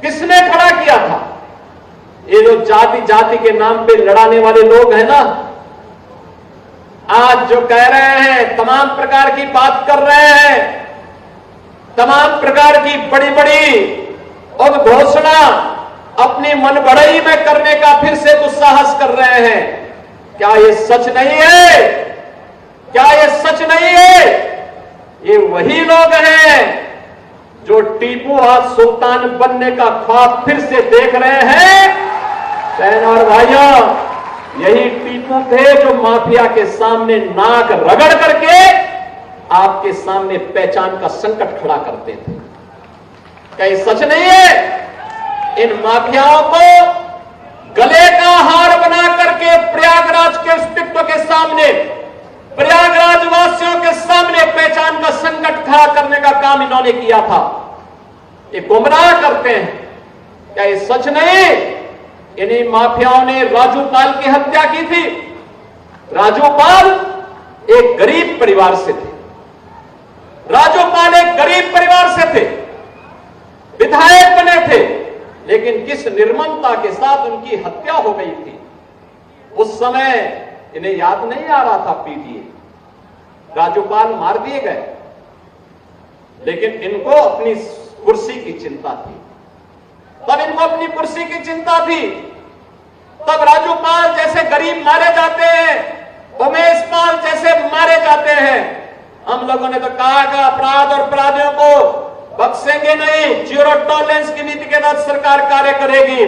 किसने खड़ा किया था? ये जो जाति जाति के नाम पे लड़ाने वाले लोग हैं ना, आज जो कह रहे हैं, तमाम प्रकार की बात कर रहे हैं, तमाम प्रकार की बड़ी बड़ी उद्घोषणा अपनी मनगढ़ई में करने का फिर से दुस्साहस कर रहे हैं। क्या ये सच नहीं है? क्या ये सच नहीं है? ये वही लोग हैं जो टीपू आज सुल्तान बनने का ख्वाब फिर से देख रहे हैं। बहन और भाइयों, यही टीपू थे जो माफिया के सामने नाक रगड़ करके आपके सामने पहचान का संकट खड़ा करते थे। क्या ये सच नहीं है? इन माफियाओं को गले का हार बना करके प्रयागराज के अस्तित्व के सामने, प्रयागराज वासियों के सामने पहचान का संकट खड़ा करने का काम इन्होंने किया था। ये गुमराह करते हैं। क्या ये सच नहीं? इन्हीं माफियाओं ने राजू पाल की हत्या की थी। राजू पाल एक गरीब परिवार से थे। राजू पाल एक गरीब परिवार से थे, विधायक बने थे, लेकिन किस निर्ममता के साथ उनकी हत्या हो गई थी। उस समय इन्हें याद नहीं आ रहा था पीटीए, राजूपाल मार दिए गए, लेकिन इनको अपनी कुर्सी की चिंता थी। तब इनको अपनी कुर्सी की चिंता थी। तब राजूपाल जैसे गरीब मारे जाते हैं, उमेश पाल जैसे मारे जाते हैं। हम लोगों ने तो कहा कि अपराध और अपराधियों को बख्शेंगे नहीं, जीरो टॉलरेंस की नीति के तहत सरकार कार्य करेगी।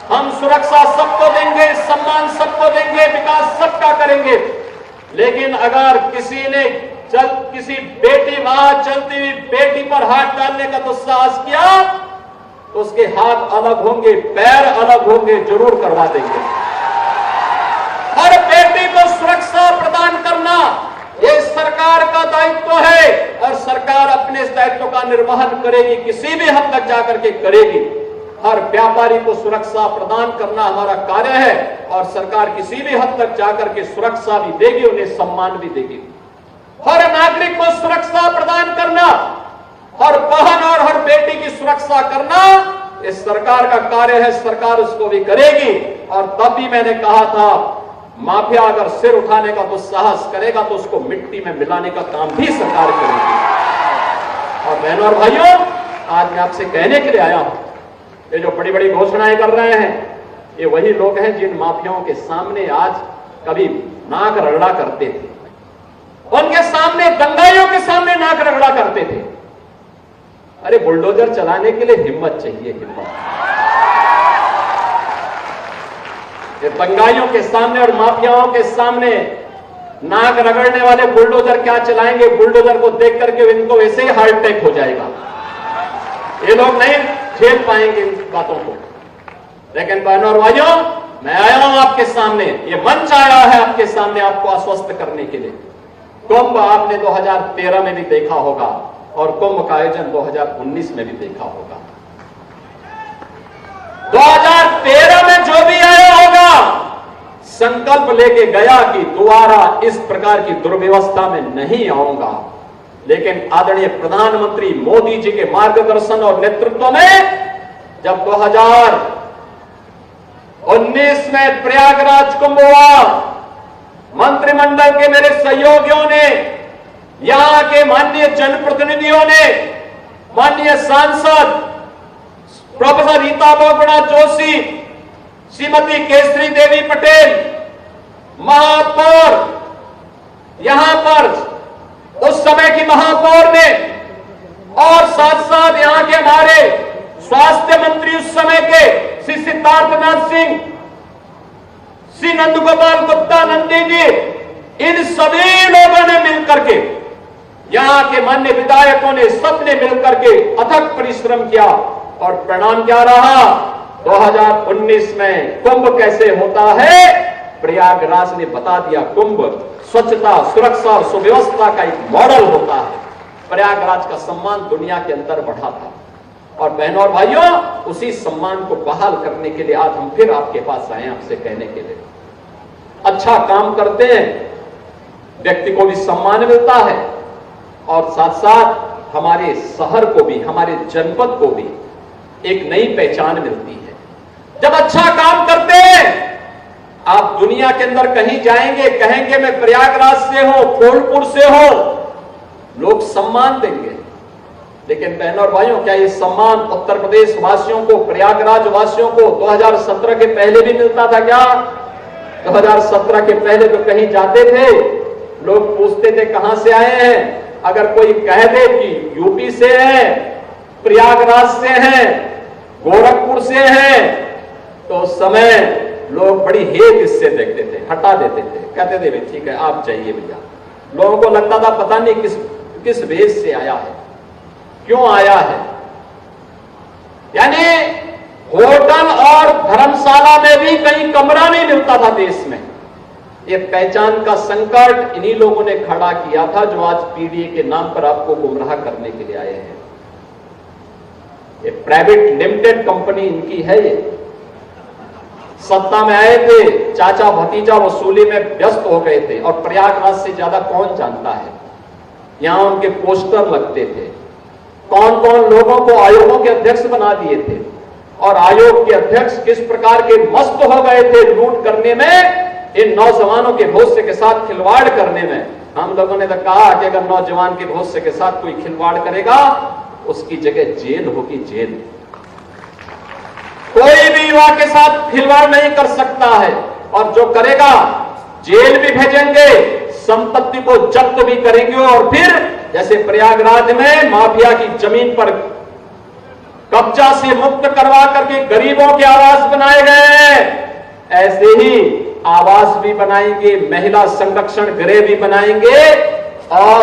हम सुरक्षा सबको देंगे, सम्मान सबको देंगे, विकास सबका करेंगे। लेकिन अगर किसी ने किसी बेटी वहां चलती हुई बेटी पर हाथ डालने का दुस्साहस किया तो उसके हाथ अलग होंगे, पैर अलग होंगे, जरूर करवा देंगे। हर बेटी को सुरक्षा प्रदान करना ये सरकार का दायित्व है और सरकार अपने इस दायित्व का निर्वहन करेगी, किसी भी हद तक जाकर के करेगी। हर व्यापारी को सुरक्षा प्रदान करना हमारा कार्य है और सरकार किसी भी हद तक जाकर के सुरक्षा भी देगी, उन्हें सम्मान भी देगी। हर नागरिक को सुरक्षा प्रदान करना, हर बहन और हर बेटी की सुरक्षा करना इस सरकार का कार्य है, सरकार उसको भी करेगी। और तब भी मैंने कहा था, माफिया अगर सिर उठाने का दुस्साहस करेगा तो उसको मिट्टी में मिलाने का काम भी सरकार करेगी। और बहनों और भाइयों, आज मैं आपसे कहने के लिए आया हूं, ये जो बड़ी बड़ी घोषणाएं कर रहे हैं, ये वही लोग हैं जिन माफियाओं के सामने आज कभी नाक रगड़ा करते थे, उनके सामने, दंगाइयों के सामने नाक रगड़ा करते थे। अरे बुलडोजर चलाने के लिए हिम्मत चाहिए, हिम्मत। ये दंगाइयों के सामने और माफियाओं के सामने नाक रगड़ने वाले बुलडोजर क्या चलाएंगे? बुलडोजर को देख करके इनको वैसे ही हार्ट अटैक हो जाएगा। ये लोग नहीं झेल पाएंगे इन बातों को। लेकिन बहनों और भाइयों, मैं आया हूं आपके सामने, ये मंच आया है आपके सामने आपको आश्वस्त करने के लिए। कुंभ आपने 2013 में भी देखा होगा और कुंभ का आयोजन 2019 में भी देखा होगा। 2013 में जो भी आया होगा संकल्प लेके गया कि दोबारा इस प्रकार की दुर्व्यवस्था में नहीं आऊंगा। लेकिन आदरणीय प्रधानमंत्री मोदी जी के मार्गदर्शन और नेतृत्व में जब 2019 में प्रयागराज कुंभ हुआ, मंत्रिमंडल के मेरे सहयोगियों ने, यहां के माननीय जनप्रतिनिधियों ने, माननीय सांसद प्रोफेसर रीता बहुगुणा जोशी, श्रीमती केसरी देवी पटेल, महापौर, यहां पर उस समय की महापौर ने, और साथ साथ यहां के हमारे स्वास्थ्य मंत्री उस समय के श्री सिद्धार्थनाथ सिंह, श्री नंदगोपाल गुप्ता नंदी जी, इन सभी लोगों ने मिलकर के, यहां के मान्य विधायकों ने, सबने मिलकर के अथक परिश्रम किया और परिणाम क्या रहा? 2019 में कुंभ कैसे होता है प्रयागराज ने बता दिया। कुंभ स्वच्छता, सुरक्षा और सुव्यवस्था का एक मॉडल होता है। प्रयागराज का सम्मान दुनिया के अंदर बढ़ा था। और बहनों और भाइयों, उसी सम्मान को बहाल करने के लिए आज हम फिर आपके पास आए, आपसे कहने के लिए, अच्छा काम करते हैं, व्यक्ति को भी सम्मान मिलता है और साथ साथ हमारे शहर को भी, हमारे जनपद को भी एक नई पहचान मिलती है। जब अच्छा काम करते हैं, आप दुनिया के अंदर कहीं जाएंगे, कहेंगे मैं प्रयागराज से हूं, फूलपुर से हूं, लोग सम्मान देंगे। लेकिन बहनों और भाइयों, क्या ये सम्मान उत्तर प्रदेश वासियों को, प्रयागराज वासियों को 2017 के पहले भी मिलता था क्या? 2017 के पहले तो कहीं जाते थे, लोग पूछते थे कहां से आए हैं। अगर कोई कह दे कि यूपी से है, प्रयागराज से हैं, गोरखपुर से हैं, तो उस समय लोग बड़ी हेत इससे देखते थे, हटा देते थे, कहते थे ठीक है आप जाइए भैया। लोगों को लगता था पता नहीं किस वेश से आया है, क्यों आया है। यानी होटल और धर्मशाला में भी कहीं कमरा नहीं मिलता था देश में। ये पहचान का संकट इन्हीं लोगों ने खड़ा किया था, जो आज पीडीए के नाम पर आपको गुमराह करने के लिए आए हैं। ये प्राइवेट लिमिटेड कंपनी इनकी है। ये सत्ता में आए थे, चाचा भतीजा वसूली में व्यस्त हो गए थे, और प्रयागराज से ज्यादा कौन जानता है। यहां उनके पोस्टर लगते थे, कौन कौन लोगों को आयोगों के अध्यक्ष बना दिए थे, और आयोग के अध्यक्ष किस प्रकार के मस्त हो गए थे लूट करने में, इन नौजवानों के भविष्य के साथ खिलवाड़ करने में। हम लोगों ने तो कहा कि अगर नौजवान के भविष्य के साथ कोई खिलवाड़ करेगा, उसकी जगह जेल होगी, जेल। कोई भी युवा के साथ खिलवाड़ नहीं कर सकता है, और जो करेगा जेल भी भेजेंगे, संपत्ति को जब्त भी करेंगे, और फिर जैसे प्रयागराज में माफिया की जमीन पर कब्जा से मुक्त करवा करके गरीबों के आवास बनाए गए, ऐसे ही आवास भी बनाएंगे, महिला संरक्षण गृह भी बनाएंगे, और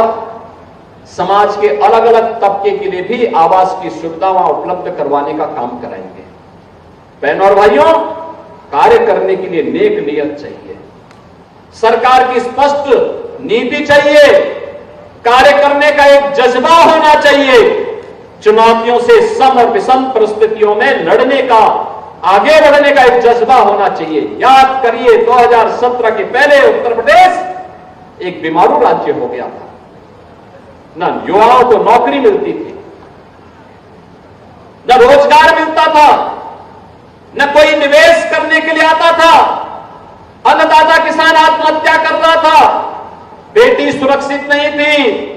समाज के अलग अलग तबके के लिए भी आवास की सुविधा वहां उपलब्ध करवाने का काम कराएंगे। बहनों और भाइयों, कार्य करने के लिए नेक नियत चाहिए, सरकार की स्पष्ट नीति चाहिए, कार्य करने का एक जज्बा होना चाहिए, चुनौतियों से सम और विषम परिस्थितियों में लड़ने का, आगे बढ़ने का एक जज्बा होना चाहिए। याद करिए 2017 के पहले उत्तर प्रदेश एक बीमारू राज्य हो गया था, न युवाओं को नौकरी मिलती थी, न रोजगार मिलता था, न कोई निवेश करने के लिए आता था, अन्नदाता किसान आत्महत्या कर रहा था, बेटी सुरक्षित नहीं थी,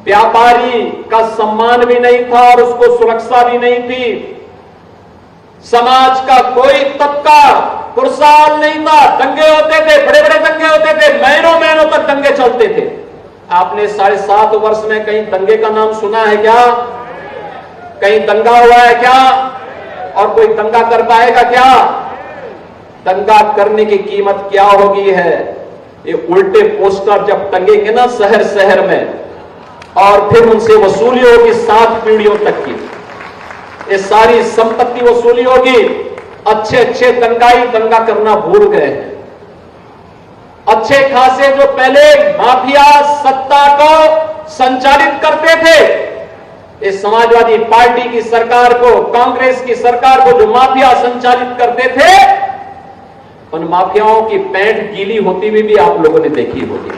व्यापारी का सम्मान भी नहीं था और उसको सुरक्षा भी नहीं थी, समाज का कोई तबका खुशहाल नहीं था, दंगे होते थे, बड़े बड़े दंगे होते थे, महीनों महीनों तक दंगे चलते थे। आपने 7.5 वर्ष में कहीं दंगे का नाम सुना है क्या? कहीं दंगा हुआ है क्या? और कोई दंगा कर पाएगा क्या? दंगा करने की कीमत क्या होगी है? ये उल्टे पोस्टर जब टंगेंगे ना शहर शहर में, और फिर उनसे वसूली होगी 7 पीढ़ियों तक की, ये सारी संपत्ति वसूली होगी। अच्छे अच्छे दंगाई दंगा करना भूल गए हैं। अच्छे खासे जो पहले माफिया सत्ता को संचालित करते थे, इस समाजवादी पार्टी की सरकार को, कांग्रेस की सरकार को जो माफिया संचालित करते थे, उन माफियाओं की पैंट गीली होती हुई भी आप लोगों ने देखी होगी,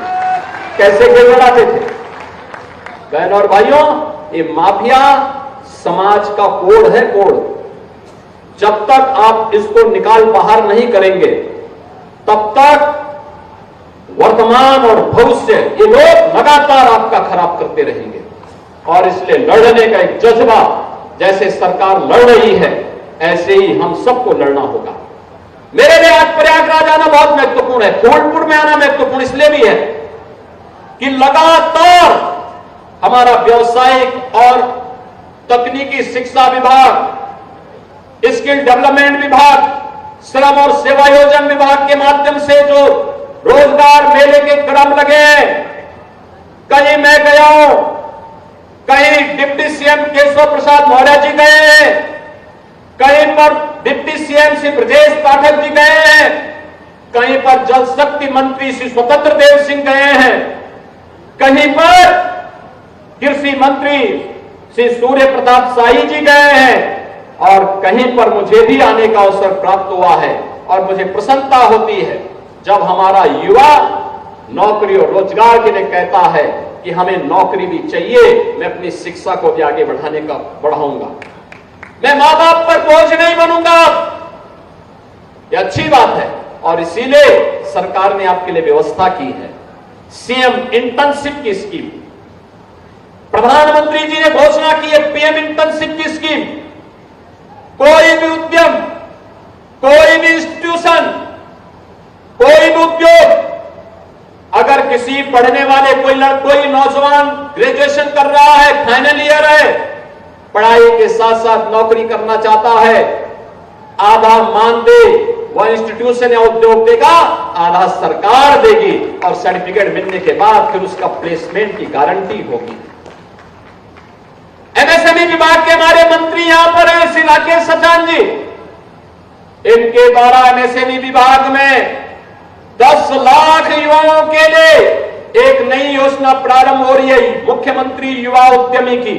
कैसे गिड़गिड़ाते थे। बहनों और भाइयों, ये माफिया समाज का कोड है, कोड। जब तक आप इसको निकाल बाहर नहीं करेंगे, तब तक वर्तमान और भविष्य ये लोग लगातार आपका खराब करते रहेंगे। और इसलिए लड़ने का एक जज्बा, जैसे सरकार लड़ रही है, ऐसे ही हम सबको लड़ना होगा। मेरे लिए आज प्रयागराज आना बहुत महत्वपूर्ण है, फूलपुर में आना महत्वपूर्ण इसलिए भी है कि लगातार हमारा व्यावसायिक और तकनीकी शिक्षा विभाग, स्किल डेवलपमेंट विभाग, श्रम और सेवायोजन विभाग के माध्यम से जो रोजगार मेले के क्रम लगे, कहीं मैं गया हूं, कहीं डिप्टी सीएम केशव प्रसाद मौर्य जी गए हैं, कहीं पर डिप्टी सीएम श्री ब्रजेश पाठक जी गए हैं, कहीं पर जल शक्ति मंत्री श्री स्वतंत्र देव सिंह गए हैं, कहीं पर कृषि मंत्री श्री सूर्य प्रताप शाही जी गए हैं, और कहीं पर मुझे भी आने का अवसर प्राप्त हुआ है। और मुझे प्रसन्नता होती है जब हमारा युवा नौकरी और रोजगार के लिए कहता है कि हमें नौकरी भी चाहिए, मैं अपनी शिक्षा को भी आगे बढ़ाऊंगा। मैं मां बाप पर बोझ नहीं बनूंगा। यह अच्छी बात है और इसीलिए सरकार ने आपके लिए व्यवस्था की है सीएम इंटर्नशिप की स्कीम। प्रधानमंत्री जी ने घोषणा की है पीएम इंटर्नशिप की स्कीम। कोई भी उद्यम, कोई भी इंस्टीट्यूशन, कोई भी उद्योग, अगर किसी पढ़ने वाले कोई नौजवान ग्रेजुएशन कर रहा है, फाइनल ईयर है, पढ़ाई के साथ साथ नौकरी करना चाहता है, आधा मानदेय वह इंस्टीट्यूशन या उद्योग देगा, आधा सरकार देगी और सर्टिफिकेट मिलने के बाद फिर उसका प्लेसमेंट की गारंटी होगी। एमएसएमई विभाग के हमारे मंत्री यहां पर हैं श्री राकेश सचान जी। इनके द्वारा एमएसएमई विभाग में 10 लाख युवाओं के लिए एक नई योजना प्रारंभ हो रही है, मुख्यमंत्री युवा उद्यमी की।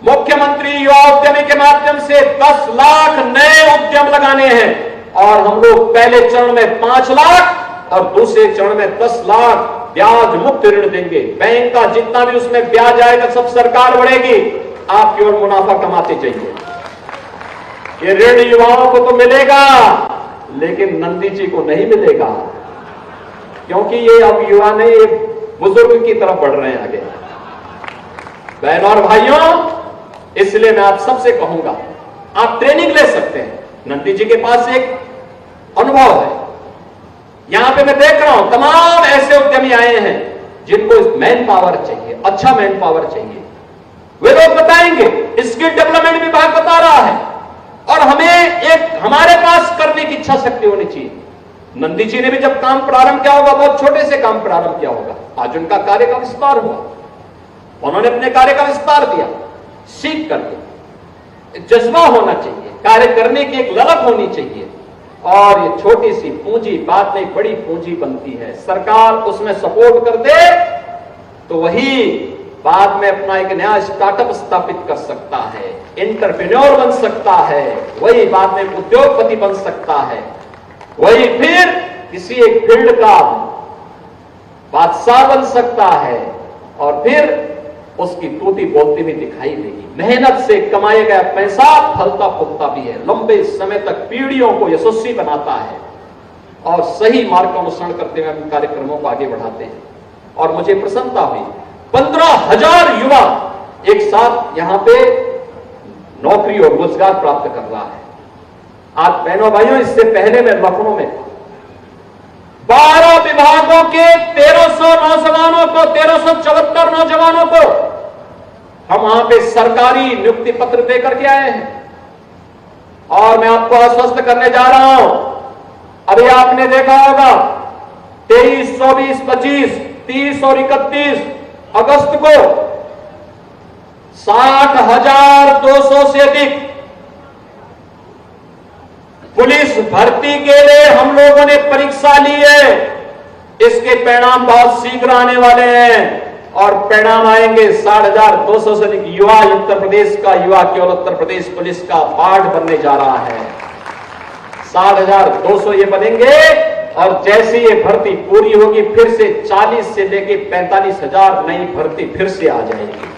मुख्यमंत्री युवा उद्यमी के माध्यम से 10 लाख नए उद्यम लगाने हैं और हम लोग पहले चरण में 5 लाख और दूसरे चरण में 10 लाख ब्याज मुक्त ऋण देंगे। बैंक का जितना भी उसमें ब्याज आएगा सब सरकार बढ़ेगी, आप केवल मुनाफा कमाते जाइए। ये ऋण युवाओं को तो मिलेगा लेकिन नंदी जी को नहीं मिलेगा, क्योंकि ये अब युवा नहीं, ये बुजुर्ग की तरफ बढ़ रहे हैं आगे। बहनों और भाइयों, इसलिए मैं आप सबसे कहूंगा आप ट्रेनिंग ले सकते हैं। नंदी जी के पास एक अनुभव है। यहां पे मैं देख रहा हूं तमाम ऐसे उद्यमी आए हैं जिनको मैन पावर चाहिए, अच्छा मैन पावर चाहिए। वे लोग बताएंगे, स्किल डेवलपमेंट विभाग बता रहा है और हमें एक हमारे पास करने की इच्छा शक्ति होनी चाहिए। नंदी जी ने भी जब काम प्रारंभ किया होगा, बहुत छोटे से काम प्रारंभ किया होगा, आज उनका कार्य का विस्तार हुआ। उन्होंने अपने कार्य का विस्तार दिया, सीख करके जज्बा होना चाहिए, कार्य करने की एक ललक होनी चाहिए और ये छोटी सी पूंजी बात नहीं, बड़ी पूंजी बनती है। सरकार उसमें सपोर्ट कर दे तो वही बाद में अपना एक नया स्टार्टअप स्थापित कर सकता है, एंटरप्रेन्योर बन सकता है, वही बाद में उद्योगपति बन सकता है, वही फिर किसी एक फील्ड का बादशाह बन सकता है और फिर उसकी टूटी बोलती भी दिखाई देगी। मेहनत से कमाया गया पैसा फलता फूलता भी है, लंबे समय तक पीढ़ियों को यशस्वी बनाता है और सही मार्ग का अनुसरण करते हुए हम कार्यक्रमों को आगे बढ़ाते हैं। और मुझे प्रसन्नता हुई 15,000 युवा एक साथ यहां पे नौकरी और रोजगार प्राप्त कर रहा है। आज बहनों भाइयों, इससे पहले मैं लखनऊ में 12 विभागों के 1300 नौजवानों को, 1374 नौजवानों को हम वहां पे सरकारी नियुक्ति पत्र देकर के आए हैं और मैं आपको आश्वस्त करने जा रहा हूं। अभी आपने देखा होगा 23, 24, 25, 30 और 31 अगस्त को 60,200 से अधिक पुलिस भर्ती के लिए हम लोगों ने परीक्षा ली है। इसके परिणाम बहुत शीघ्र आने वाले हैं और परिणाम आएंगे। 60,200 से अधिक युवा, उत्तर प्रदेश का युवा केवल उत्तर प्रदेश पुलिस का पार्ट बनने जा रहा है। 60,200 ये बनेंगे और जैसे ये भर्ती पूरी होगी फिर से 40 से लेकर 45,000 नई भर्ती फिर से आ जाएगी।